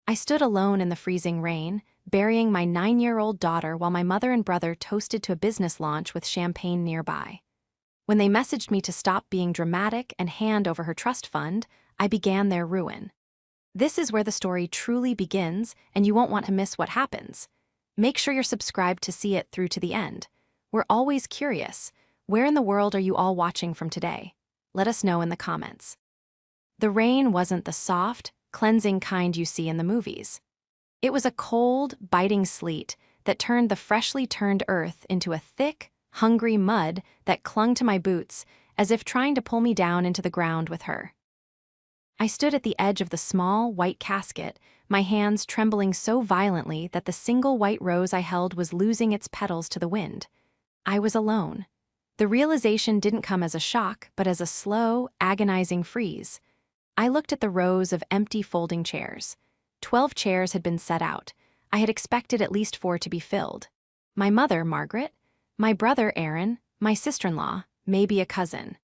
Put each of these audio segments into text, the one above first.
I stood alone in the freezing rain, burying my 9-year-old daughter while my mother and brother toasted to a business launch with champagne nearby. When they messaged me to stop being dramatic and hand over her trust fund, I began their ruin. This is where the story truly begins, and you won't want to miss what happens. Make sure you're subscribed to see it through to the end. We're always curious. Where in the world are you all watching from today? Let us know in the comments. The rain wasn't the soft, cleansing kind you see in the movies. It was a cold, biting sleet that turned the freshly turned earth into a thick, hungry mud that clung to my boots as if trying to pull me down into the ground with her. I stood at the edge of the small, white casket, my hands trembling so violently that the single white rose I held was losing its petals to the wind. I was alone. The realization didn't come as a shock, but as a slow, agonizing freeze. I looked at the rows of empty folding chairs. 12 chairs had been set out. I had expected at least 4 to be filled. My mother, Margaret, my brother, Aaron, my sister-in-law, maybe a cousin.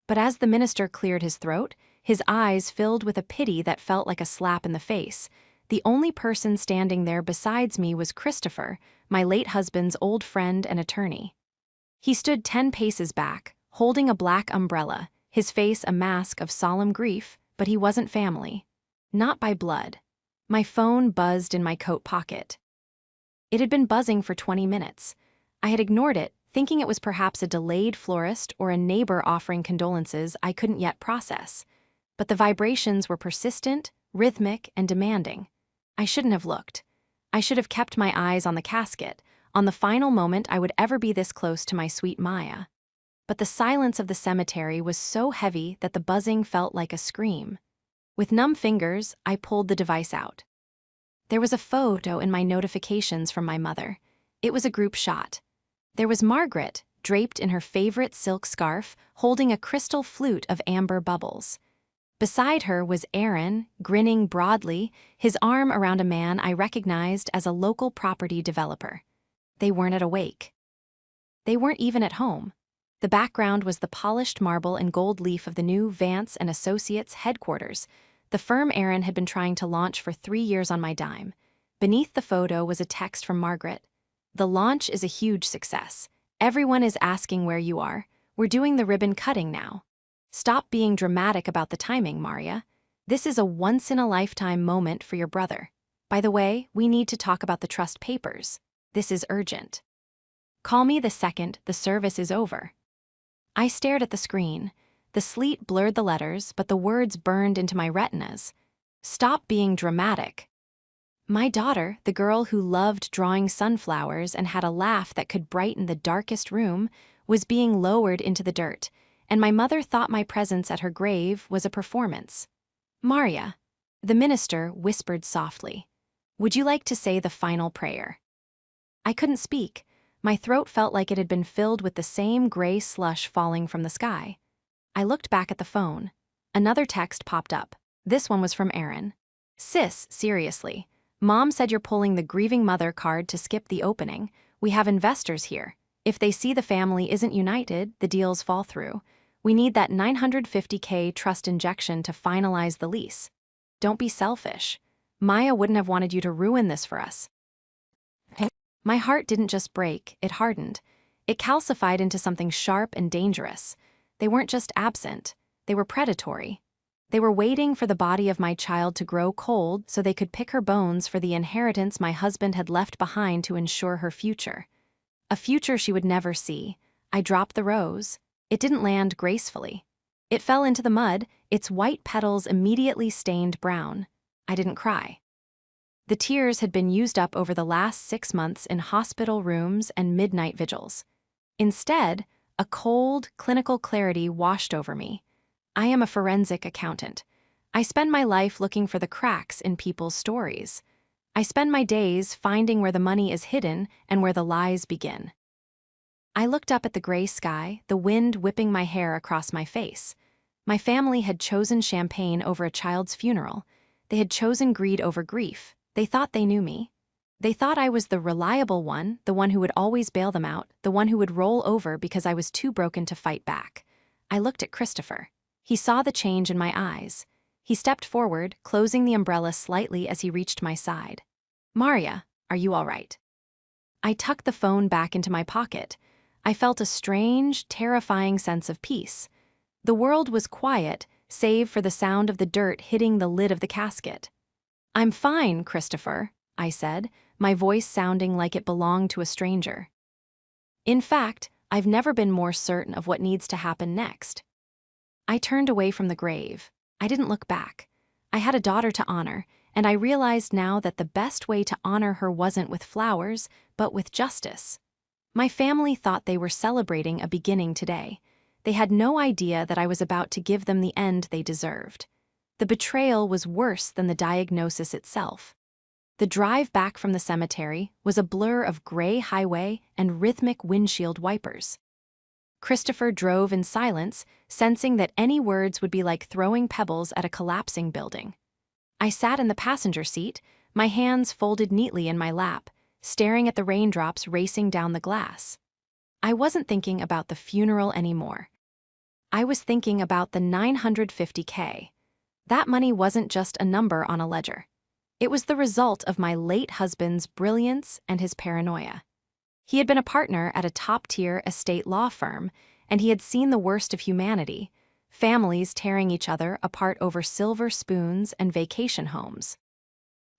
But as the minister cleared his throat, his eyes filled with a pity that felt like a slap in the face. The only person standing there besides me was Christopher, my late husband's old friend and attorney. He stood 10 paces back, holding a black umbrella, his face a mask of solemn grief, but he wasn't family. Not by blood. My phone buzzed in my coat pocket. It had been buzzing for 20 minutes. I had ignored it, thinking it was perhaps a delayed florist or a neighbor offering condolences I couldn't yet process. But the vibrations were persistent, rhythmic, and demanding. I shouldn't have looked. I should have kept my eyes on the casket, on the final moment I would ever be this close to my sweet Maya. But the silence of the cemetery was so heavy that the buzzing felt like a scream. With numb fingers, I pulled the device out. There was a photo in my notifications from my mother. It was a group shot. There was Margaret, draped in her favorite silk scarf, holding a crystal flute of amber bubbles. Beside her was Aaron, grinning broadly, his arm around a man I recognized as a local property developer. They weren't at a wake. They weren't even at home. The background was the polished marble and gold leaf of the new Vance and Associates headquarters, the firm Aaron had been trying to launch for 3 years on my dime. Beneath the photo was a text from Margaret. "The launch is a huge success. Everyone is asking where you are. We're doing the ribbon cutting now. Stop being dramatic about the timing, Maria. This is a once-in-a-lifetime moment for your brother. By the way, we need to talk about the trust papers. This is urgent. Call me the second the service is over." I stared at the screen. The sleet blurred the letters, but the words burned into my retinas. Stop being dramatic. My daughter, the girl who loved drawing sunflowers and had a laugh that could brighten the darkest room, was being lowered into the dirt, and my mother thought my presence at her grave was a performance. "Maria," the minister whispered softly, "would you like to say the final prayer?" I couldn't speak. My throat felt like it had been filled with the same gray slush falling from the sky. I looked back at the phone. Another text popped up. This one was from Aaron. "Sis, seriously. Mom said you're pulling the grieving mother card to skip the opening. We have investors here. If they see the family isn't united, the deals fall through. We need that $950K trust injection to finalize the lease. Don't be selfish. Maya wouldn't have wanted you to ruin this for us." My heart didn't just break, it hardened. It calcified into something sharp and dangerous. They weren't just absent, they were predatory. They were waiting for the body of my child to grow cold so they could pick her bones for the inheritance my husband had left behind to ensure her future. A future she would never see. I dropped the rose. It didn't land gracefully. It fell into the mud, its white petals immediately stained brown. I didn't cry. The tears had been used up over the last 6 months in hospital rooms and midnight vigils. Instead, a cold, clinical clarity washed over me. I am a forensic accountant. I spend my life looking for the cracks in people's stories. I spend my days finding where the money is hidden and where the lies begin. I looked up at the gray sky, the wind whipping my hair across my face. My family had chosen champagne over a child's funeral. They had chosen greed over grief. They thought they knew me. They thought I was the reliable one, the one who would always bail them out, the one who would roll over because I was too broken to fight back. I looked at Christopher. He saw the change in my eyes. He stepped forward, closing the umbrella slightly as he reached my side. Maria, are you all right? I tucked the phone back into my pocket. I felt a strange, terrifying sense of peace. The world was quiet, save for the sound of the dirt hitting the lid of the casket. I'm fine, Christopher, I said, my voice sounding like it belonged to a stranger. In fact, I've never been more certain of what needs to happen next. I turned away from the grave. I didn't look back. I had a daughter to honor, and I realized now that the best way to honor her wasn't with flowers, but with justice. My family thought they were celebrating a beginning today. They had no idea that I was about to give them the end they deserved. The betrayal was worse than the diagnosis itself. The drive back from the cemetery was a blur of gray highway and rhythmic windshield wipers. Christopher drove in silence, sensing that any words would be like throwing pebbles at a collapsing building. I sat in the passenger seat, my hands folded neatly in my lap, staring at the raindrops racing down the glass. I wasn't thinking about the funeral anymore. I was thinking about the $950K. That money wasn't just a number on a ledger. It was the result of my late husband's brilliance and his paranoia. He had been a partner at a top-tier estate law firm, and he had seen the worst of humanity, families tearing each other apart over silver spoons and vacation homes.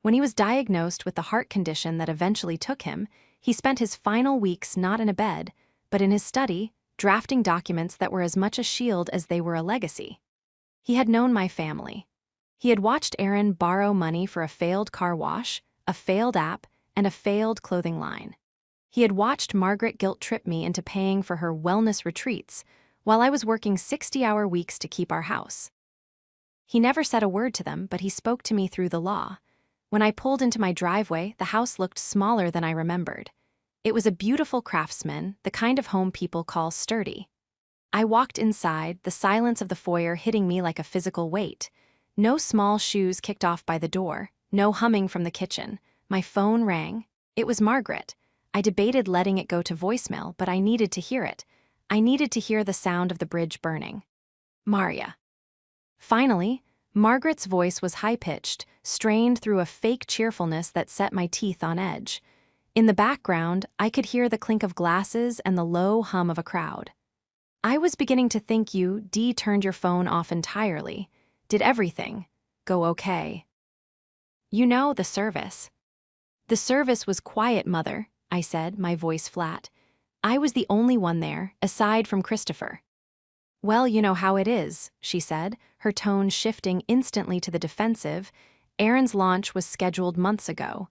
When he was diagnosed with the heart condition that eventually took him, he spent his final weeks not in a bed, but in his study, drafting documents that were as much a shield as they were a legacy. He had known my family. He had watched Aaron borrow money for a failed car wash, a failed app, and a failed clothing line. He had watched Margaret guilt-trip me into paying for her wellness retreats while I was working 60-hour weeks to keep our house. He never said a word to them, but he spoke to me through the law. When I pulled into my driveway, the house looked smaller than I remembered. It was a beautiful craftsman, the kind of home people call sturdy. I walked inside, the silence of the foyer hitting me like a physical weight. No small shoes kicked off by the door, no humming from the kitchen. My phone rang. It was Margaret. I debated letting it go to voicemail, but I needed to hear it. I needed to hear the sound of the bridge burning. Maria. Finally, Margaret's voice was high-pitched, strained through a fake cheerfulness that set my teeth on edge. In the background, I could hear the clink of glasses and the low hum of a crowd. I was beginning to think you turned your phone off entirely. Did everything go okay? You know, the service. The service was quiet, Mother, I said, my voice flat. I was the only one there, aside from Christopher. Well, you know how it is, she said, her tone shifting instantly to the defensive. Aaron's launch was scheduled months ago.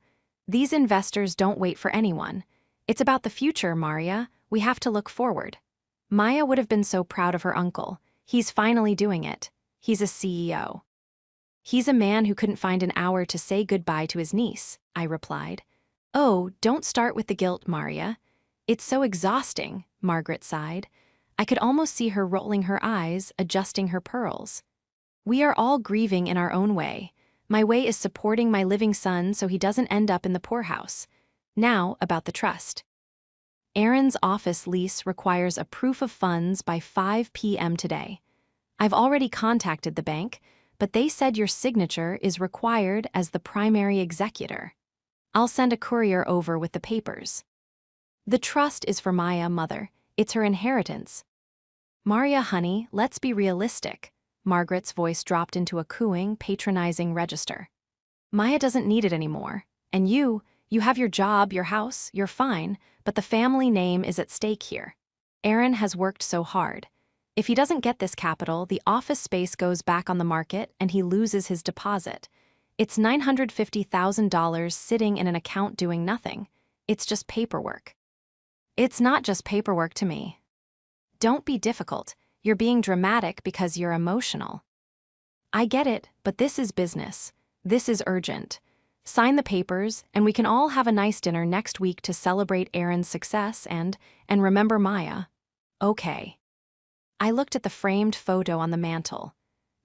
These investors don't wait for anyone. It's about the future, Maria. We have to look forward. Maya would have been so proud of her uncle. He's finally doing it. He's a CEO. He's a man who couldn't find an hour to say goodbye to his niece, I replied. Oh, don't start with the guilt, Maria. It's so exhausting, Margaret sighed. I could almost see her rolling her eyes, adjusting her pearls. We are all grieving in our own way. My way is supporting my living son so he doesn't end up in the poorhouse. Now, about the trust. Aaron's office lease requires a proof of funds by 5 p.m. today. I've already contacted the bank, but they said your signature is required as the primary executor. I'll send a courier over with the papers. The trust is for Maya, Mother. It's her inheritance. Maria, honey, let's be realistic. Margaret's voice dropped into a cooing, patronizing register. Maya doesn't need it anymore. And you have your job, your house, you're fine, but the family name is at stake here. Aaron has worked so hard. If he doesn't get this capital, the office space goes back on the market and he loses his deposit. It's $950,000 sitting in an account doing nothing. It's just paperwork. It's not just paperwork to me. Don't be difficult. You're being dramatic because you're emotional. I get it, but this is business. This is urgent. Sign the papers, and we can all have a nice dinner next week to celebrate Aaron's success and remember Maya. Okay. I looked at the framed photo on the mantel.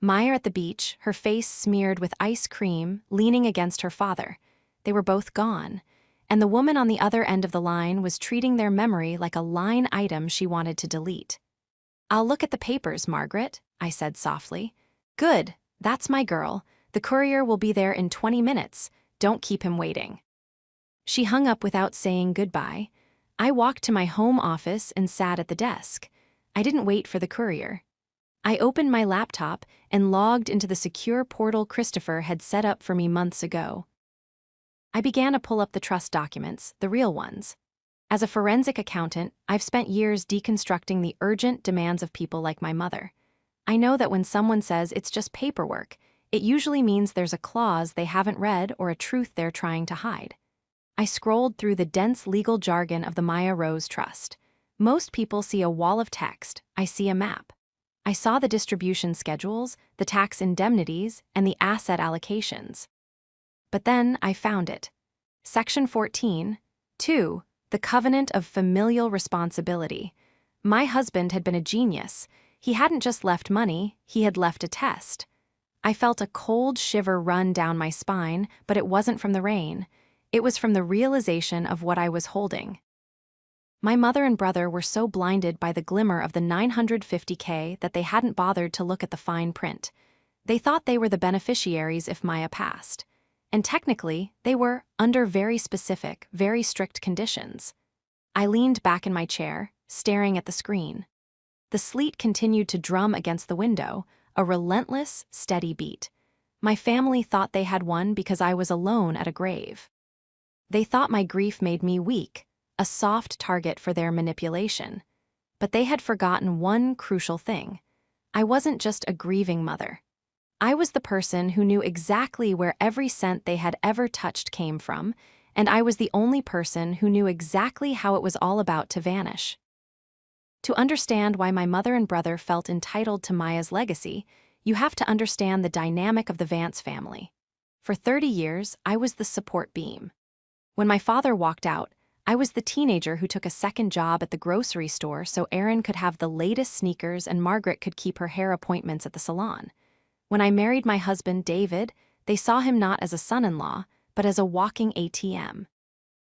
Maya at the beach, her face smeared with ice cream, leaning against her father. They were both gone, and the woman on the other end of the line was treating their memory like a line item she wanted to delete. I'll look at the papers, Margaret, I said softly. Good, "That's my girl. The courier will be there in 20 minutes. Don't keep him waiting." She hung up without saying goodbye. I walked to my home office and sat at the desk. I didn't wait for the courier. I opened my laptop and logged into the secure portal Christopher had set up for me months ago. I began to pull up the trust documents, the real ones. As a forensic accountant, I've spent years deconstructing the urgent demands of people like my mother. I know that when someone says it's just paperwork, it usually means there's a clause they haven't read or a truth they're trying to hide. I scrolled through the dense legal jargon of the Maya Rose Trust. Most people see a wall of text. I see a map. I saw the distribution schedules, the tax indemnities, and the asset allocations. But then I found it. Section 14, 2, the Covenant of Familial Responsibility. My husband had been a genius. He hadn't just left money, he had left a test. I felt a cold shiver run down my spine, but it wasn't from the rain. It was from the realization of what I was holding. My mother and brother were so blinded by the glimmer of the $950K that they hadn't bothered to look at the fine print. They thought they were the beneficiaries if Maya passed. And technically, they were under very specific, very strict conditions. I leaned back in my chair, staring at the screen. The sleet continued to drum against the window, a relentless, steady beat. My family thought they had won because I was alone at a grave. They thought my grief made me weak, a soft target for their manipulation. But they had forgotten one crucial thing. I wasn't just a grieving mother. I was the person who knew exactly where every cent they had ever touched came from, and I was the only person who knew exactly how it was all about to vanish. To understand why my mother and brother felt entitled to Maya's legacy, you have to understand the dynamic of the Vance family. For 30 years, I was the support beam. When my father walked out, I was the teenager who took a second job at the grocery store so Aaron could have the latest sneakers and Margaret could keep her hair appointments at the salon. When I married my husband, David, they saw him not as a son-in-law, but as a walking ATM.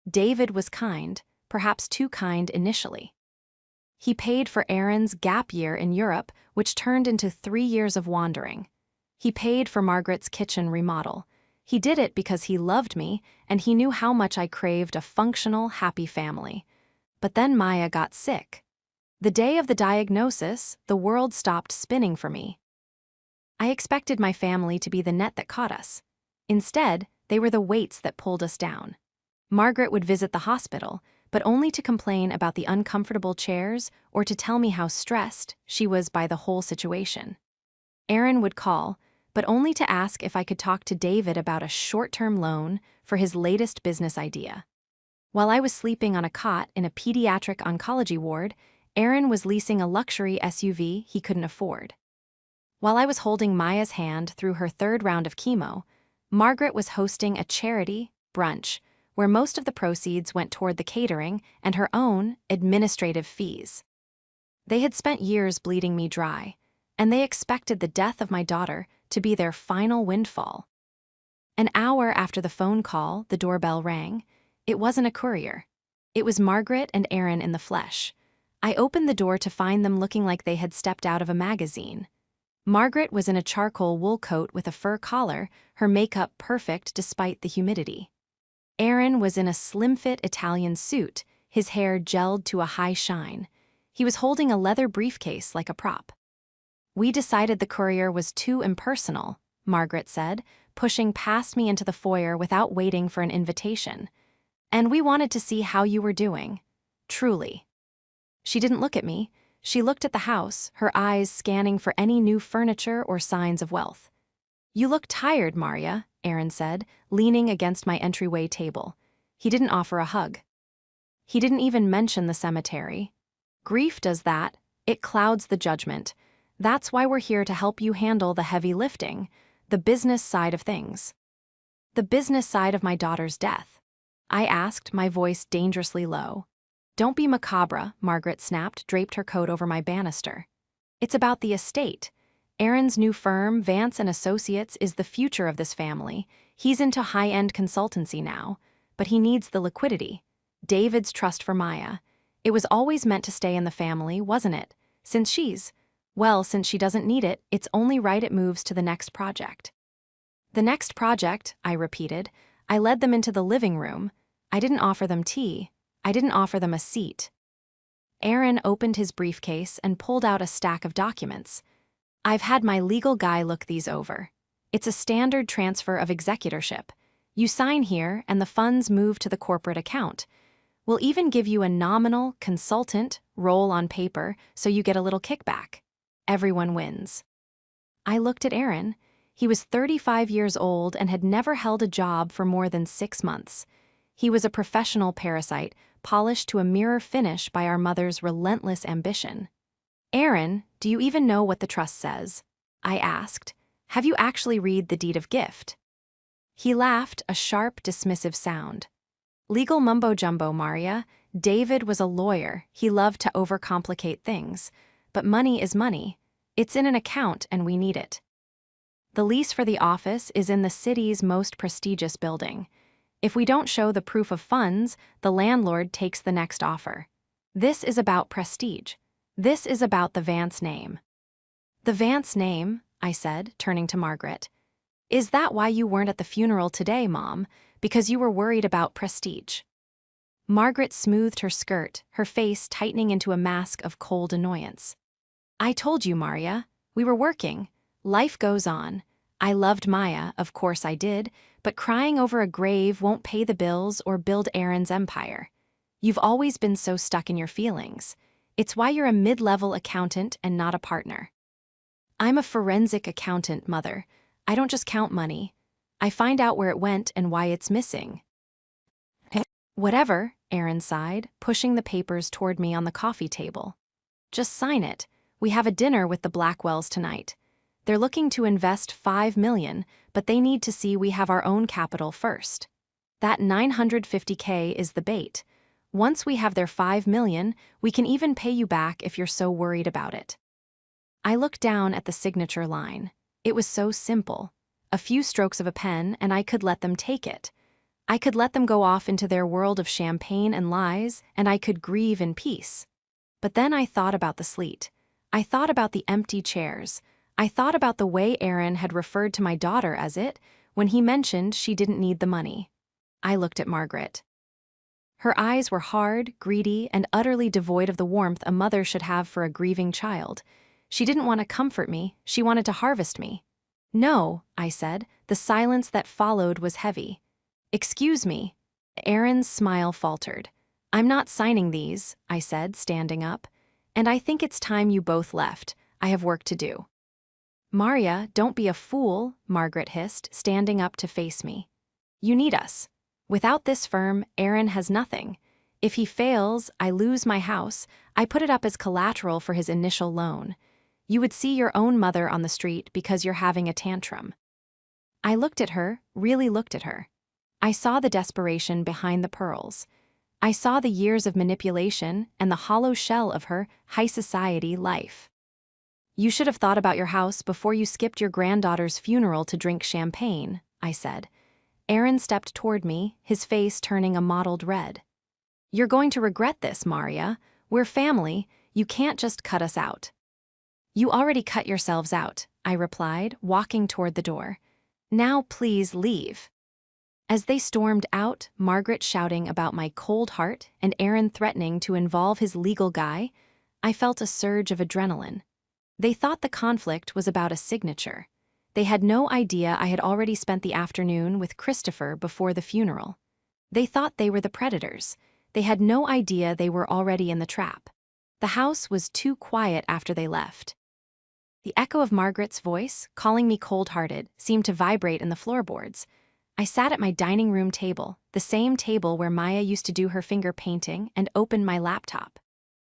David was kind, perhaps too kind initially. He paid for Aaron's gap year in Europe, which turned into 3 years of wandering. He paid for Margaret's kitchen remodel. He did it because he loved me, and he knew how much I craved a functional, happy family. But then Maya got sick. The day of the diagnosis, the world stopped spinning for me. I expected my family to be the net that caught us. Instead, they were the weights that pulled us down. Margaret would visit the hospital, but only to complain about the uncomfortable chairs or to tell me how stressed she was by the whole situation. Aaron would call, but only to ask if I could talk to David about a short-term loan for his latest business idea. While I was sleeping on a cot in a pediatric oncology ward, Aaron was leasing a luxury SUV he couldn't afford. While I was holding Maya's hand through her 3rd round of chemo, Margaret was hosting a charity brunch where most of the proceeds went toward the catering and her own administrative fees. They had spent years bleeding me dry, and they expected the death of my daughter to be their final windfall. An hour after the phone call, the doorbell rang. It wasn't a courier. It was Margaret and Aaron in the flesh. I opened the door to find them looking like they had stepped out of a magazine. Margaret was in a charcoal wool coat with a fur collar, her makeup perfect despite the humidity. Aaron was in a slim-fit Italian suit, his hair gelled to a high shine. He was holding a leather briefcase like a prop. "We decided the courier was too impersonal," Margaret said, pushing past me into the foyer without waiting for an invitation. "And we wanted to see how you were doing. Truly." She didn't look at me. She looked at the house, her eyes scanning for any new furniture or signs of wealth. "You look tired, Maria," Aaron said, leaning against my entryway table. He didn't offer a hug. He didn't even mention the cemetery. Grief does that. It clouds the judgment. That's why we're here to help you handle the heavy lifting, the business side of things. "The business side of my daughter's death?" I asked, my voice dangerously low. "Don't be macabre," Margaret snapped, draped her coat over my banister. "It's about the estate. Aaron's new firm, Vance & Associates, is the future of this family. He's into high-end consultancy now, but he needs the liquidity. David's trust for Maya. It was always meant to stay in the family, wasn't it? Since she's, Well, since she doesn't need it, it's only right it moves to the next project. The next project, I repeated. I led them into the living room. I didn't offer them tea. I didn't offer them a seat. Aaron opened his briefcase and pulled out a stack of documents. I've had my legal guy look these over. It's a standard transfer of executorship. You sign here and the funds move to the corporate account. We'll even give you a nominal consultant role on paper so you get a little kickback. Everyone wins. I looked at Aaron. He was 35 years old and had never held a job for more than 6 months. He was a professional parasite, polished to a mirror finish by our mother's relentless ambition. Aaron, do you even know what the trust says? I asked. Have you actually read the deed of gift? He laughed, a sharp, dismissive sound. Legal mumbo-jumbo, Maria. David was a lawyer. He loved to overcomplicate things. But money is money. It's in an account and we need it. The lease for the office is in the city's most prestigious building. If we don't show the proof of funds, the landlord takes the next offer. This is about prestige. This is about the Vance name. The Vance name, I said, turning to Margaret. Is that why you weren't at the funeral today, Mom? Because you were worried about prestige? Margaret smoothed her skirt, her face tightening into a mask of cold annoyance. I told you, Maria. We were working. Life goes on. I loved Maya, of course I did, but crying over a grave won't pay the bills or build Aaron's empire. You've always been so stuck in your feelings. It's why you're a mid-level accountant and not a partner. I'm a forensic accountant, Mother. I don't just count money. I find out where it went and why it's missing. Whatever, Aaron sighed, pushing the papers toward me on the coffee table. Just sign it. We have a dinner with the Blackwells tonight. They're looking to invest $5 million, but they need to see we have our own capital first. That $950K is the bait. Once we have their $5 million, we can even pay you back if you're so worried about it. I looked down at the signature line. It was so simple. A few strokes of a pen and I could let them take it. I could let them go off into their world of champagne and lies, and I could grieve in peace. But then I thought about the sleet. I thought about the empty chairs. I thought about the way Aaron had referred to my daughter as it when he mentioned she didn't need the money. I looked at Margaret. Her eyes were hard, greedy, and utterly devoid of the warmth a mother should have for a grieving child. She didn't want to comfort me, she wanted to harvest me. No, I said. The silence that followed was heavy. Excuse me. Aaron's smile faltered. I'm not signing these, I said, standing up. And I think it's time you both left. I have work to do. Maria, don't be a fool, Margaret hissed, standing up to face me. You need us. Without this firm, Aaron has nothing. If he fails, I lose my house. I put it up as collateral for his initial loan. You would see your own mother on the street because you're having a tantrum. I looked at her, really looked at her. I saw the desperation behind the pearls. I saw the years of manipulation and the hollow shell of her high society life. You should have thought about your house before you skipped your granddaughter's funeral to drink champagne, I said. Aaron stepped toward me, his face turning a mottled red. You're going to regret this, Maria. We're family. You can't just cut us out. You already cut yourselves out, I replied, walking toward the door. Now please leave. As they stormed out, Margaret shouting about my cold heart and Aaron threatening to involve his legal guy, I felt a surge of adrenaline. They thought the conflict was about a signature. They had no idea I had already spent the afternoon with Christopher before the funeral. They thought they were the predators. They had no idea they were already in the trap. The house was too quiet after they left. The echo of Margaret's voice, calling me cold-hearted, seemed to vibrate in the floorboards. I sat at my dining room table, the same table where Maya used to do her finger painting, and opened my laptop.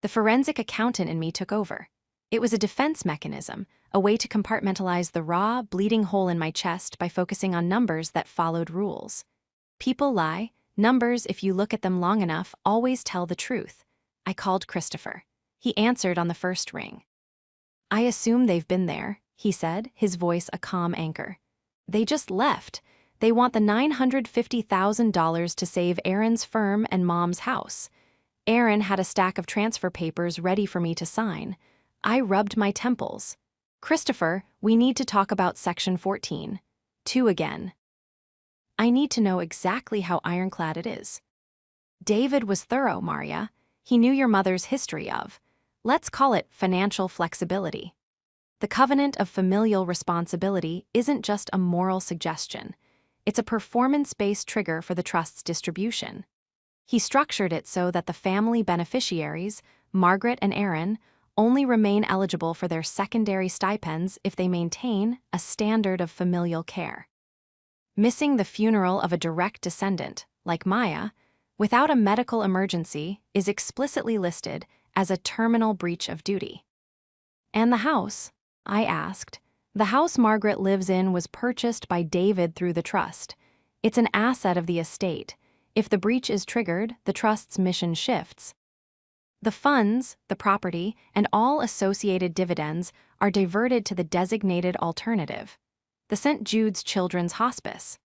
The forensic accountant in me took over. It was a defense mechanism, a way to compartmentalize the raw, bleeding hole in my chest by focusing on numbers that followed rules. People lie. Numbers, if you look at them long enough, always tell the truth. I called Christopher. He answered on the first ring. I assume they've been there, he said, his voice a calm anchor. They just left. They want the $950,000 to save Aaron's firm and Mom's house. Aaron had a stack of transfer papers ready for me to sign. I rubbed my temples. Christopher, we need to talk about Section 14. 2 again. I need to know exactly how ironclad it is. David was thorough, Maria. He knew your mother's history of, let's call it financial flexibility. The covenant of familial responsibility isn't just a moral suggestion. It's a performance-based trigger for the trust's distribution. He structured it so that the family beneficiaries, Margaret and Aaron, only remain eligible for their secondary stipends if they maintain a standard of familial care. Missing the funeral of a direct descendant, like Maya, without a medical emergency is explicitly listed as a terminal breach of duty. And the house? I asked. The house Margaret lives in was purchased by David through the trust. It's an asset of the estate. If the breach is triggered, the trust's mission shifts. The funds, the property, and all associated dividends are diverted to the designated alternative, the St. Jude's Children's Hospice.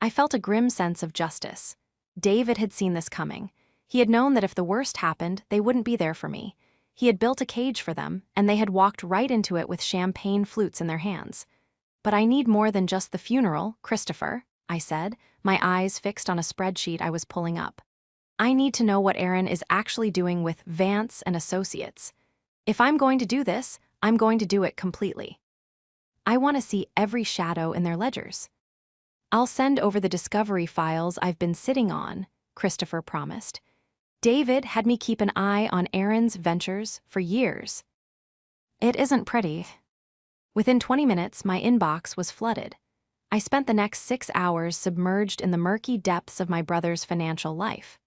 I felt a grim sense of justice. David had seen this coming. He had known that if the worst happened, they wouldn't be there for me. He had built a cage for them, and they had walked right into it with champagne flutes in their hands. But I need more than just the funeral, Christopher, I said, my eyes fixed on a spreadsheet I was pulling up. I need to know what Aaron is actually doing with Vance and Associates. If I'm going to do this, I'm going to do it completely. I want to see every shadow in their ledgers. I'll send over the discovery files I've been sitting on, Christopher promised. David had me keep an eye on Aaron's ventures for years. It isn't pretty. Within 20 minutes, my inbox was flooded. I spent the next 6 hours submerged in the murky depths of my brother's financial life.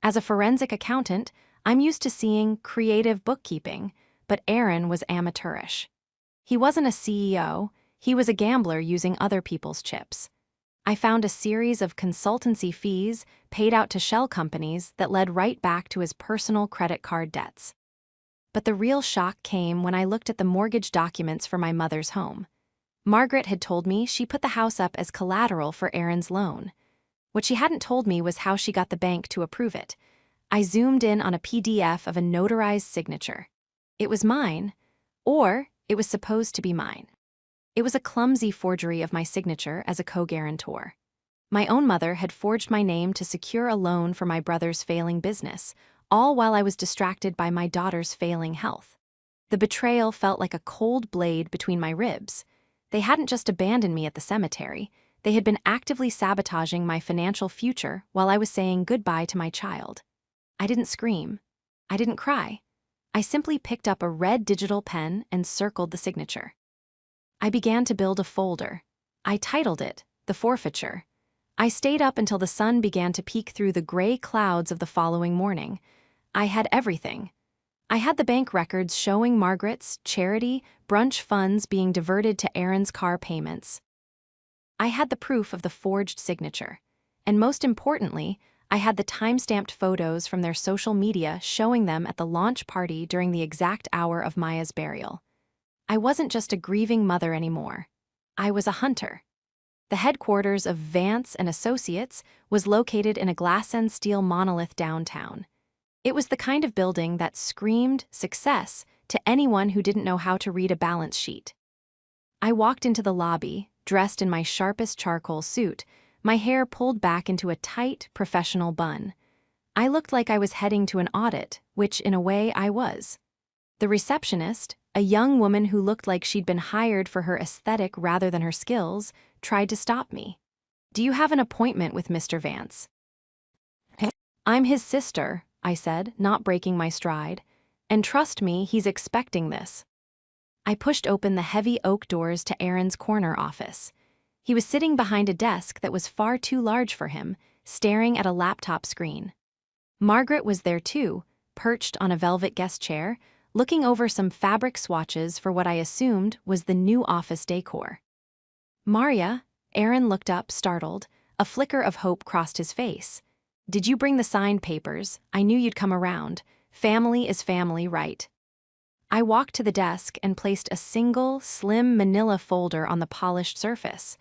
As a forensic accountant, I'm used to seeing creative bookkeeping, but Aaron was amateurish. He wasn't a CEO, he was a gambler using other people's chips. I found a series of consultancy fees paid out to shell companies that led right back to his personal credit card debts. But the real shock came when I looked at the mortgage documents for my mother's home. Margaret had told me she put the house up as collateral for Aaron's loan. What she hadn't told me was how she got the bank to approve it. I zoomed in on a PDF of a notarized signature. It was mine, or it was supposed to be mine. It was a clumsy forgery of my signature as a co-guarantor. My own mother had forged my name to secure a loan for my brother's failing business, all while I was distracted by my daughter's failing health. The betrayal felt like a cold blade between my ribs. They hadn't just abandoned me at the cemetery, they had been actively sabotaging my financial future while I was saying goodbye to my child. I didn't scream. I didn't cry. I simply picked up a red digital pen and circled the signature. I began to build a folder. I titled it, The Forfeiture. I stayed up until the sun began to peek through the gray clouds of the following morning. I had everything. I had the bank records showing Margaret's charity brunch funds being diverted to Aaron's car payments. I had the proof of the forged signature. And most importantly, I had the time-stamped photos from their social media showing them at the launch party during the exact hour of Maya's burial. I wasn't just a grieving mother anymore. I was a hunter. The headquarters of Vance and Associates was located in a glass and steel monolith downtown. It was the kind of building that screamed success to anyone who didn't know how to read a balance sheet. I walked into the lobby, dressed in my sharpest charcoal suit, my hair pulled back into a tight, professional bun. I looked like I was heading to an audit, which in a way I was. The receptionist, a young woman who looked like she'd been hired for her aesthetic rather than her skills, tried to stop me. "Do you have an appointment with Mr. Vance?" "I'm his sister," I said, not breaking my stride. "And trust me, he's expecting this." I pushed open the heavy oak doors to Aaron's corner office. He was sitting behind a desk that was far too large for him, staring at a laptop screen. Margaret was there too, perched on a velvet guest chair, looking over some fabric swatches for what I assumed was the new office decor. "Maria," Aaron looked up, startled. A flicker of hope crossed his face. "Did you bring the signed papers? I knew you'd come around. Family is family, right?" I walked to the desk and placed a single, slim manila folder on the polished surface.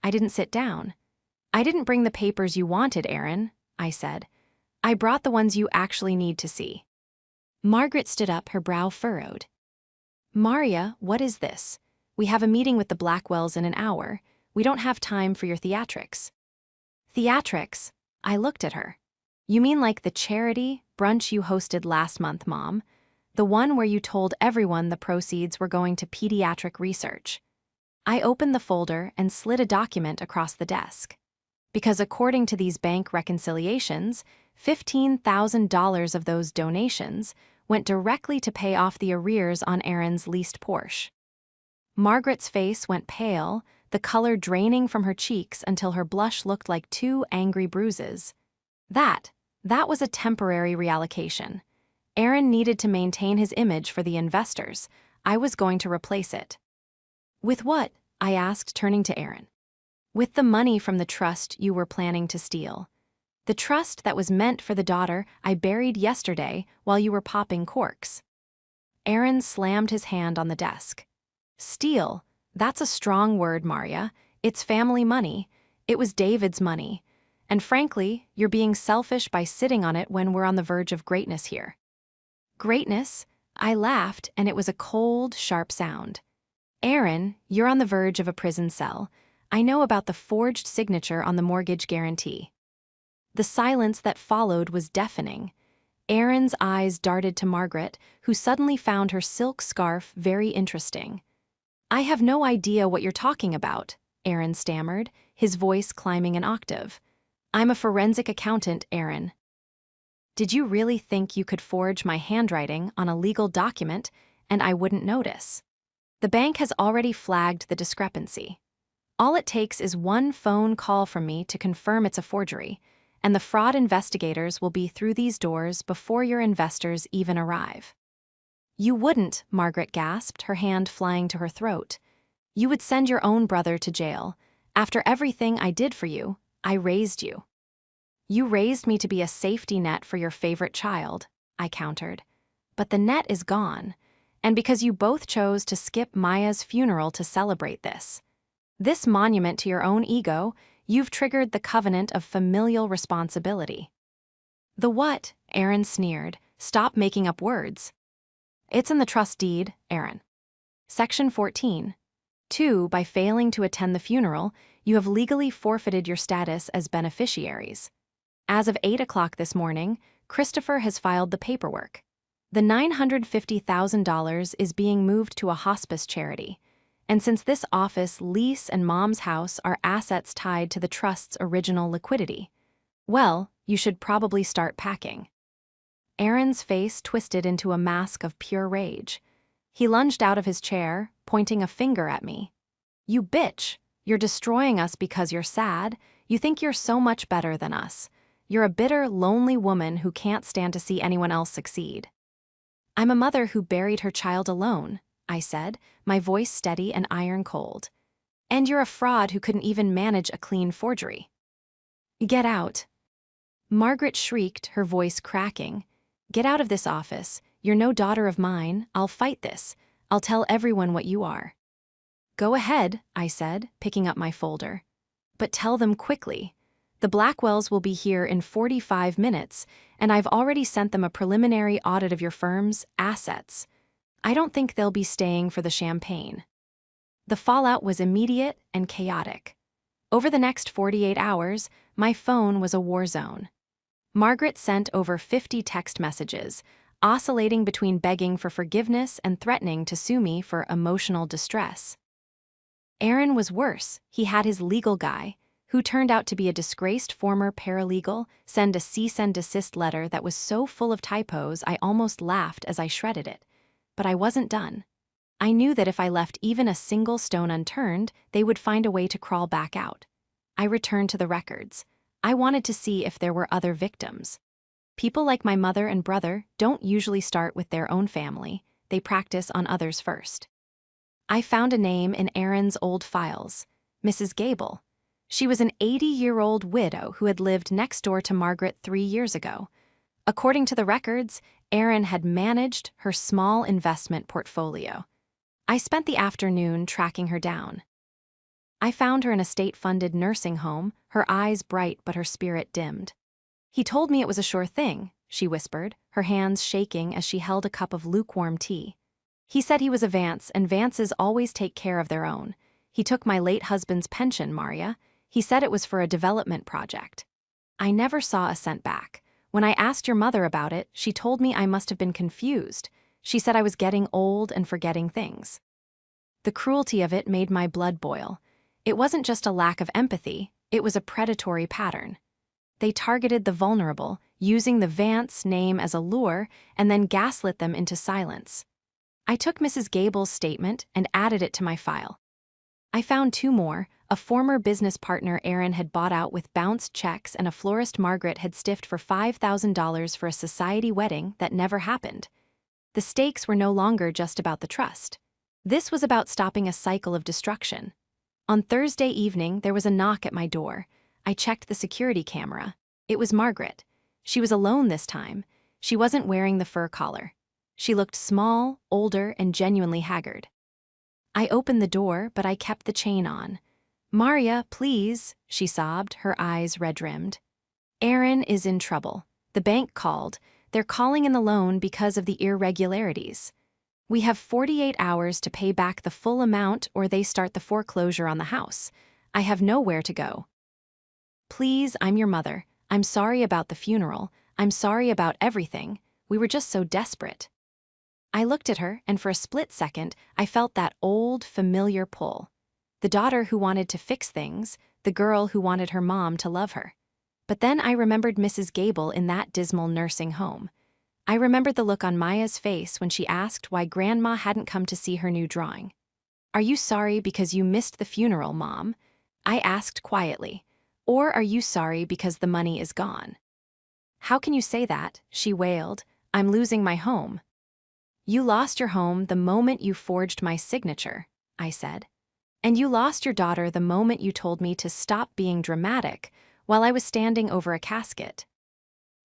I didn't sit down. "I didn't bring the papers you wanted, Aaron," I said. "I brought the ones you actually need to see." Margaret stood up, her brow furrowed. Maria, what is this? We have a meeting with the Blackwells in an hour. We don't have time for your theatrics. Theatrics? I looked at her. You mean like the charity brunch you hosted last month, Mom? The one where you told everyone the proceeds were going to pediatric research. I opened the folder and slid a document across the desk. Because according to these bank reconciliations, $15,000 of those donations went directly to pay off the arrears on Erin's leased Porsche. Margaret's face went pale, the color draining from her cheeks until her blush looked like two angry bruises. That was a temporary reallocation. Erin needed to maintain his image for the investors. I was going to replace it. With what? I asked, turning to Erin. With the money from the trust you were planning to steal. The trust that was meant for the daughter I buried yesterday while you were popping corks. Erin slammed his hand on the desk. Steal? That's a strong word, Maria. It's family money. It was David's money. And frankly, you're being selfish by sitting on it when we're on the verge of greatness here. Greatness? I laughed, and it was a cold, sharp sound. Erin, you're on the verge of a prison cell. I know about the forged signature on the mortgage guarantee. The silence that followed was deafening. Erin's eyes darted to Margaret, who suddenly found her silk scarf very interesting. I have no idea what you're talking about, Erin stammered, his voice climbing an octave. I'm a forensic accountant, Erin. Did you really think you could forge my handwriting on a legal document and I wouldn't notice? The bank has already flagged the discrepancy. All it takes is one phone call from me to confirm it's a forgery, and the fraud investigators will be through these doors before your investors even arrive. You wouldn't, Margaret gasped, her hand flying to her throat. You would send your own brother to jail. After everything I did for you, I raised you. You raised me to be a safety net for your favorite child, I countered. But the net is gone, and because you both chose to skip Maya's funeral to celebrate this. This monument to your own ego, you've triggered the covenant of familial responsibility. The what? Erin sneered. Stop making up words. It's in the trust deed, Erin. Section 14. 2. By failing to attend the funeral, you have legally forfeited your status as beneficiaries. As of 8 o'clock this morning, Christopher has filed the paperwork. The $950,000 is being moved to a hospice charity. And since this office, lease, and Mom's house are assets tied to the trust's original liquidity, well, you should probably start packing. Erin's face twisted into a mask of pure rage. He lunged out of his chair, pointing a finger at me. You bitch! You're destroying us because you're sad. You think you're so much better than us. You're a bitter, lonely woman who can't stand to see anyone else succeed. I'm a mother who buried her child alone, I said, my voice steady and iron cold. And you're a fraud who couldn't even manage a clean forgery. Get out. Margaret shrieked, her voice cracking. Get out of this office. You're no daughter of mine. I'll fight this. I'll tell everyone what you are. Go ahead, I said, picking up my folder. But tell them quickly. The Blackwells will be here in 45 minutes, and I've already sent them a preliminary audit of your firm's assets. I don't think they'll be staying for the champagne. The fallout was immediate and chaotic. Over the next 48 hours, my phone was a war zone. Margaret sent over 50 text messages, oscillating between begging for forgiveness and threatening to sue me for emotional distress. Erin was worse. He had his legal guy, who turned out to be a disgraced former paralegal, send a cease and desist letter that was so full of typos I almost laughed as I shredded it. But I wasn't done. I knew that if I left even a single stone unturned, they would find a way to crawl back out. I returned to the records. I wanted to see if there were other victims. People like my mother and brother don't usually start with their own family. They practice on others first. I found a name in Erin's old files, Mrs. Gable. She was an 80-year-old widow who had lived next door to Margaret 3 years ago. According to the records, Erin had managed her small investment portfolio. I spent the afternoon tracking her down. I found her in a state-funded nursing home, her eyes bright but her spirit dimmed. He told me it was a sure thing, she whispered, her hands shaking as she held a cup of lukewarm tea. He said he was a Vance, and Vances always take care of their own. He took my late husband's pension, Maria. He said it was for a development project. I never saw a cent back. When I asked your mother about it, she told me I must have been confused. She said I was getting old and forgetting things. The cruelty of it made my blood boil. It wasn't just a lack of empathy, it was a predatory pattern. They targeted the vulnerable, using the Vance name as a lure, and then gaslit them into silence. I took Mrs. Gable's statement and added it to my file. I found two more. A former business partner Aaron had bought out with bounced checks, and a florist Margaret had stiffed for $5,000 for a society wedding that never happened. The stakes were no longer just about the trust. This was about stopping a cycle of destruction. On Thursday evening, there was a knock at my door. I checked the security camera. It was Margaret. She was alone this time. She wasn't wearing the fur collar. She looked small, older, and genuinely haggard. I opened the door, but I kept the chain on. "Maria, please," she sobbed, her eyes red-rimmed. "Aaron is in trouble. The bank called. They're calling in the loan because of the irregularities. We have 48 hours to pay back the full amount or they start the foreclosure on the house. I have nowhere to go. Please, I'm your mother. I'm sorry about the funeral. I'm sorry about everything. We were just so desperate." I looked at her, and for a split second, I felt that old, familiar pull. The daughter who wanted to fix things, the girl who wanted her mom to love her. But then I remembered Mrs. Gable in that dismal nursing home. I remembered the look on Maya's face when she asked why Grandma hadn't come to see her new drawing. "Are you sorry because you missed the funeral, Mom?" I asked quietly. "Or are you sorry because the money is gone?" "How can you say that?" she wailed. "I'm losing my home." "You lost your home the moment you forged my signature," I said. "And you lost your daughter the moment you told me to stop being dramatic while I was standing over a casket.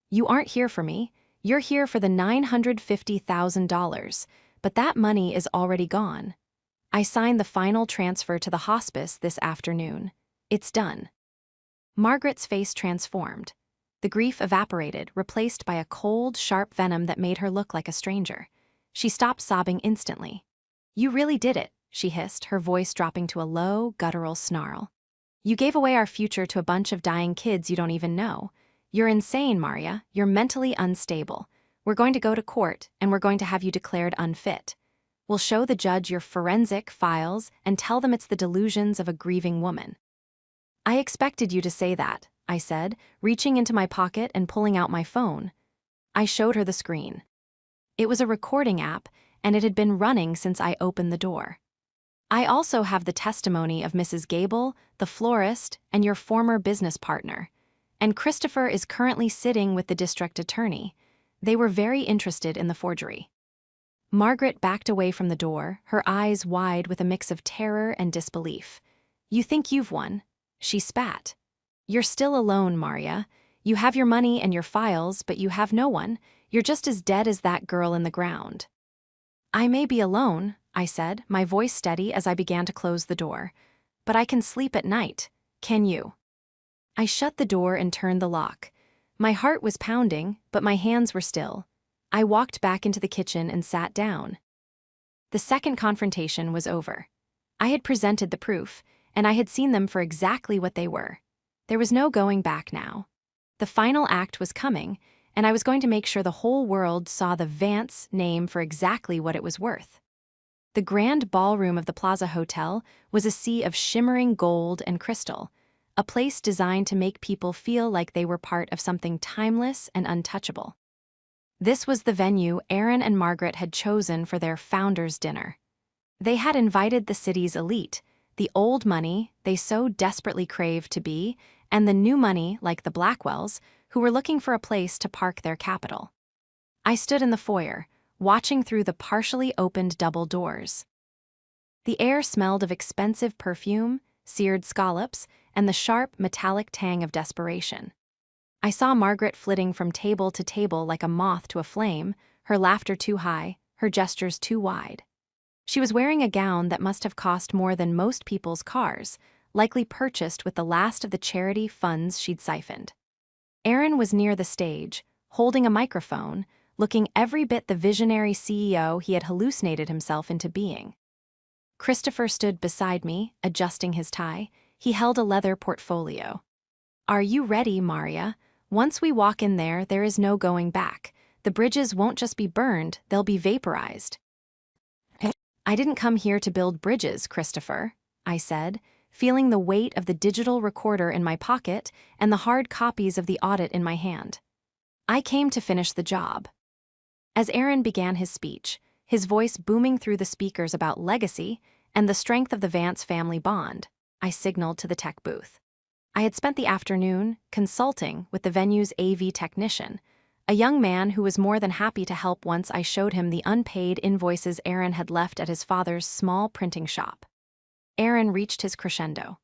You aren't here for me. You're here for the $950,000, but that money is already gone. I signed the final transfer to the hospice this afternoon. It's done." Margaret's face transformed. The grief evaporated, replaced by a cold, sharp venom that made her look like a stranger. She stopped sobbing instantly. "You really did it," she hissed, her voice dropping to a low, guttural snarl. "You gave away our future to a bunch of dying kids you don't even know. You're insane, Maria. You're mentally unstable. We're going to go to court, and we're going to have you declared unfit. We'll show the judge your forensic files and tell them it's the delusions of a grieving woman." "I expected you to say that," I said, reaching into my pocket and pulling out my phone. I showed her the screen. It was a recording app, and it had been running since I opened the door. "I also have the testimony of Mrs. Gable, the florist, and your former business partner. And Christopher is currently sitting with the district attorney. They were very interested in the forgery." Margaret backed away from the door, her eyes wide with a mix of terror and disbelief. "You think you've won?" She spat. "You're still alone, Maria. You have your money and your files, but you have no one. You're just as dead as that girl in the ground." "I may be alone," I said, my voice steady as I began to close the door. "But I can sleep at night. Can you?" I shut the door and turned the lock. My heart was pounding, but my hands were still. I walked back into the kitchen and sat down. The second confrontation was over. I had presented the proof, and I had seen them for exactly what they were. There was no going back now. The final act was coming, and I was going to make sure the whole world saw the Vance name for exactly what it was worth. The grand ballroom of the Plaza Hotel was a sea of shimmering gold and crystal, a place designed to make people feel like they were part of something timeless and untouchable. This was the venue Aaron and Margaret had chosen for their founders' dinner. They had invited the city's elite, the old money they so desperately craved to be, and the new money, like the Blackwells, who were looking for a place to park their capital. I stood in the foyer, watching through the partially opened double doors. The air smelled of expensive perfume, seared scallops, and the sharp, metallic tang of desperation. I saw Margaret flitting from table to table like a moth to a flame, her laughter too high, her gestures too wide. She was wearing a gown that must have cost more than most people's cars, likely purchased with the last of the charity funds she'd siphoned. Aaron was near the stage, holding a microphone, looking every bit the visionary CEO he had hallucinated himself into being. Christopher stood beside me, adjusting his tie. He held a leather portfolio. "Are you ready, Maria? Once we walk in there, there is no going back. The bridges won't just be burned, they'll be vaporized." "I didn't come here to build bridges, Christopher," I said, feeling the weight of the digital recorder in my pocket and the hard copies of the audit in my hand. "I came to finish the job." As Aaron began his speech, his voice booming through the speakers about legacy and the strength of the Vance family bond, I signaled to the tech booth. I had spent the afternoon consulting with the venue's AV technician, a young man who was more than happy to help once I showed him the unpaid invoices Aaron had left at his father's small printing shop. Aaron reached his crescendo.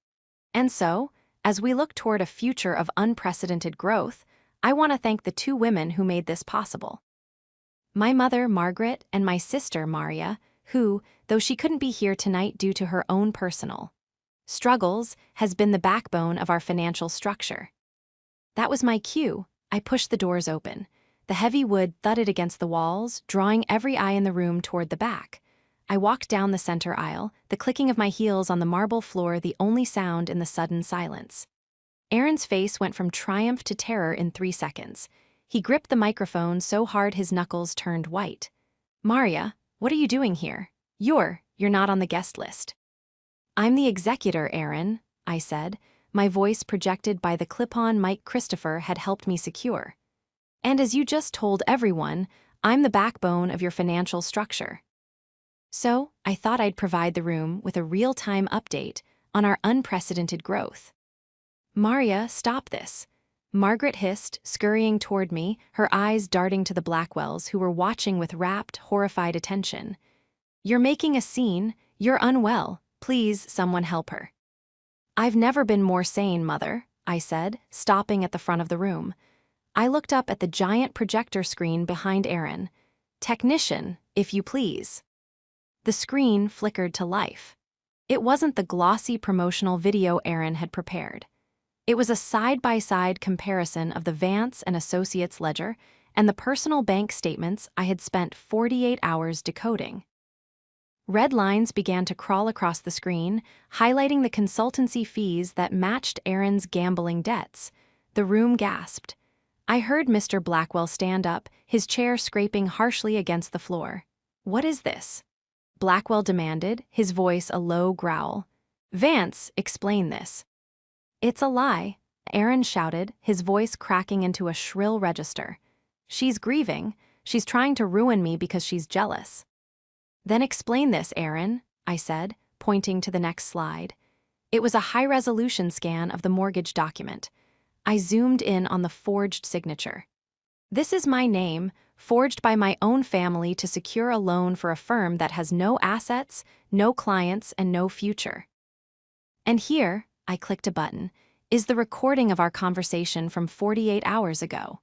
"And so, as we look toward a future of unprecedented growth, I want to thank the two women who made this possible. My mother, Margaret, and my sister, Maria, who, though she couldn't be here tonight due to her own personal struggles, has been the backbone of our financial structure." That was my cue. I pushed the doors open. The heavy wood thudded against the walls, drawing every eye in the room toward the back. I walked down the center aisle, the clicking of my heels on the marble floor the only sound in the sudden silence. Aaron's face went from triumph to terror in 3 seconds. He gripped the microphone so hard his knuckles turned white. "Maria, what are you doing here? You're not on the guest list." "I'm the executor, Aaron," I said, my voice projected by the clip-on mic Christopher had helped me secure. "And as you just told everyone, I'm the backbone of your financial structure." So, I thought I'd provide the room with a real-time update on our unprecedented growth. "Maria, stop this," Margaret hissed, scurrying toward me, her eyes darting to the Blackwells who were watching with rapt, horrified attention. "You're making a scene, you're unwell, please someone help her." "I've never been more sane, Mother," I said, stopping at the front of the room. I looked up at the giant projector screen behind Aaron. "Technician, if you please." The screen flickered to life. It wasn't the glossy promotional video Aaron had prepared. It was a side-by-side comparison of the Vance and Associates ledger and the personal bank statements I had spent 48 hours decoding. Red lines began to crawl across the screen, highlighting the consultancy fees that matched Aaron's gambling debts. The room gasped. I heard Mr. Blackwell stand up, his chair scraping harshly against the floor. "What is this?" Blackwell demanded, his voice a low growl. "Vance, explain this." "It's a lie," Aaron shouted, his voice cracking into a shrill register. "She's grieving. She's trying to ruin me because she's jealous." "Then explain this, Aaron," I said, pointing to the next slide. It was a high-resolution scan of the mortgage document. I zoomed in on the forged signature. "This is my name, forged by my own family to secure a loan for a firm that has no assets, no clients, and no future. And here," I clicked a button, "is the recording of our conversation from 48 hours ago."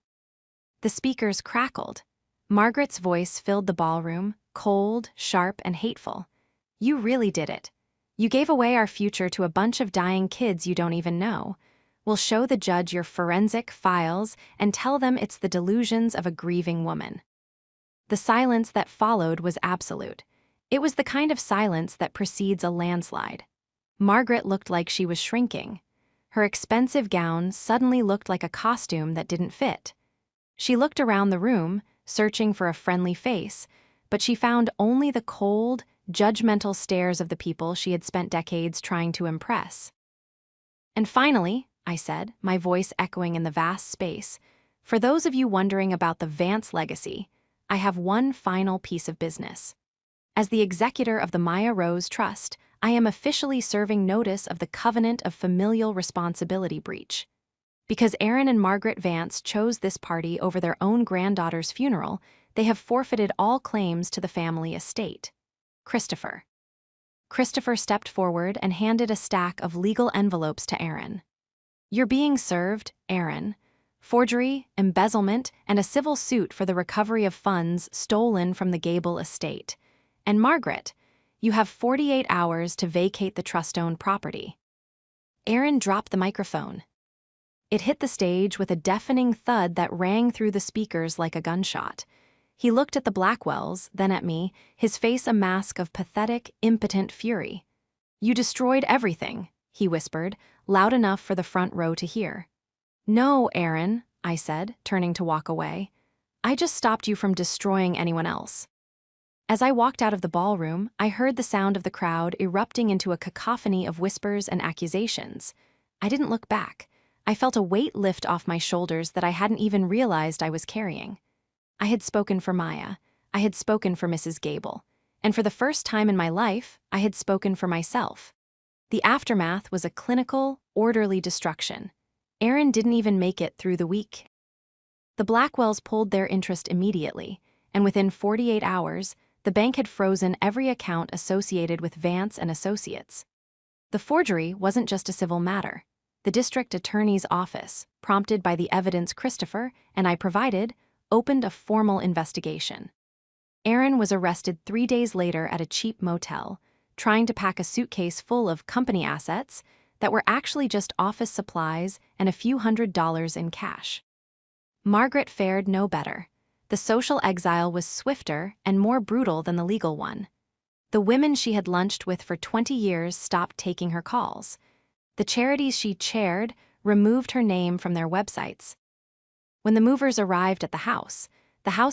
The speakers crackled. Margaret's voice filled the ballroom, cold, sharp, and hateful. "You really did it. You gave away our future to a bunch of dying kids you don't even know. We'll show the judge your forensic files and tell them it's the delusions of a grieving woman." The silence that followed was absolute. It was the kind of silence that precedes a landslide. Margaret looked like she was shrinking. Her expensive gown suddenly looked like a costume that didn't fit. She looked around the room, searching for a friendly face, but she found only the cold, judgmental stares of the people she had spent decades trying to impress. "And finally," I said, my voice echoing in the vast space, "for those of you wondering about the Vance legacy, I have one final piece of business. As the executor of the Maya Rose Trust, I am officially serving notice of the covenant of familial responsibility breach. Because Aaron and Margaret Vance chose this party over their own granddaughter's funeral, they have forfeited all claims to the family estate. Christopher." Christopher stepped forward and handed a stack of legal envelopes to Aaron. "You're being served, Aaron. Forgery, embezzlement, and a civil suit for the recovery of funds stolen from the Gable estate. And Margaret, you have 48 hours to vacate the trust-owned property." Aaron dropped the microphone. It hit the stage with a deafening thud that rang through the speakers like a gunshot. He looked at the Blackwells, then at me, his face a mask of pathetic, impotent fury. "You destroyed everything," he whispered, loud enough for the front row to hear. "No, Aaron," I said, turning to walk away. "I just stopped you from destroying anyone else." As I walked out of the ballroom, I heard the sound of the crowd erupting into a cacophony of whispers and accusations. I didn't look back. I felt a weight lift off my shoulders that I hadn't even realized I was carrying. I had spoken for Maya. I had spoken for Mrs. Gable. And for the first time in my life, I had spoken for myself. The aftermath was a clinical, orderly destruction. Aaron didn't even make it through the week. The Blackwells pulled their interest immediately, and within 48 hours, the bank had frozen every account associated with Vance and Associates. The forgery wasn't just a civil matter. The district attorney's office, prompted by the evidence Christopher and I provided, opened a formal investigation. Aaron was arrested 3 days later at a cheap motel, trying to pack a suitcase full of company assets that were actually just office supplies and a few $100s in cash. Margaret fared no better. The social exile was swifter and more brutal than the legal one. The women she had lunched with for 20 years stopped taking her calls. The charities she chaired removed her name from their websites. When the movers arrived at the house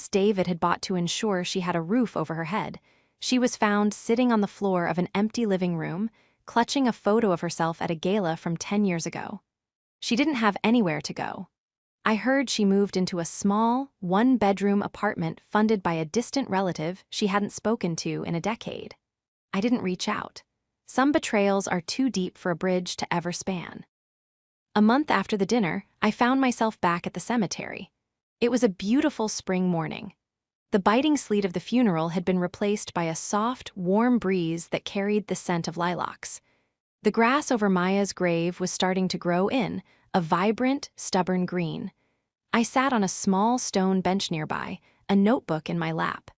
David had bought to ensure she had a roof over her head, she was found sitting on the floor of an empty living room, clutching a photo of herself at a gala from 10 years ago. She didn't have anywhere to go. I heard she moved into a small, one-bedroom apartment funded by a distant relative she hadn't spoken to in a decade. I didn't reach out. Some betrayals are too deep for a bridge to ever span. A month after the dinner, I found myself back at the cemetery. It was a beautiful spring morning. The biting sleet of the funeral had been replaced by a soft, warm breeze that carried the scent of lilacs. The grass over Maya's grave was starting to grow in, a vibrant, stubborn green. I sat on a small stone bench nearby, a notebook in my lap.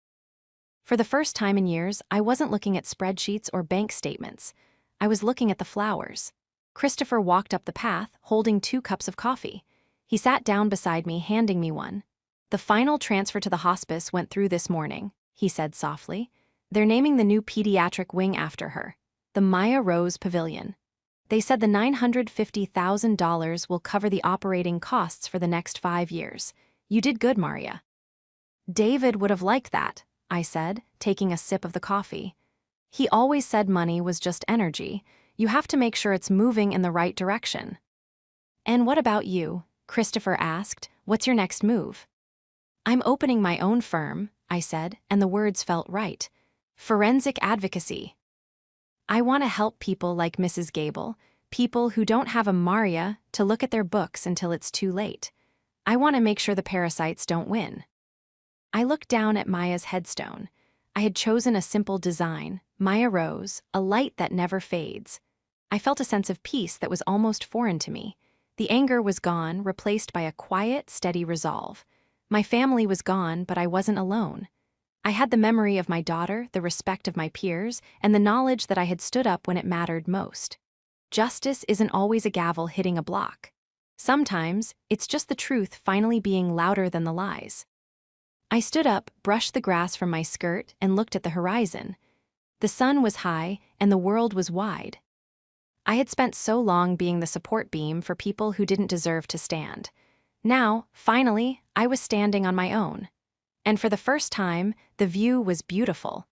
For the first time in years, I wasn't looking at spreadsheets or bank statements. I was looking at the flowers. Christopher walked up the path, holding 2 cups of coffee. He sat down beside me, handing me one. "The final transfer to the hospice went through this morning," he said softly. "They're naming the new pediatric wing after her, the Maya Rose Pavilion. They said the $950,000 will cover the operating costs for the next 5 years. You did good, Maria." "David would have liked that," I said, taking a sip of the coffee. "He always said money was just energy. You have to make sure it's moving in the right direction." "And what about you?" Christopher asked. "What's your next move?" "I'm opening my own firm," I said, and the words felt right. "Forensic advocacy. I want to help people like Mrs. Gable, people who don't have a Maria to look at their books until it's too late. I want to make sure the parasites don't win." I looked down at Maya's headstone. I had chosen a simple design, Maya Rose, a light that never fades. I felt a sense of peace that was almost foreign to me. The anger was gone, replaced by a quiet, steady resolve. My family was gone, but I wasn't alone. I had the memory of my daughter, the respect of my peers, and the knowledge that I had stood up when it mattered most. Justice isn't always a gavel hitting a block. Sometimes, it's just the truth finally being louder than the lies. I stood up, brushed the grass from my skirt, and looked at the horizon. The sun was high, and the world was wide. I had spent so long being the support beam for people who didn't deserve to stand. Now, finally, I was standing on my own. And for the first time, the view was beautiful.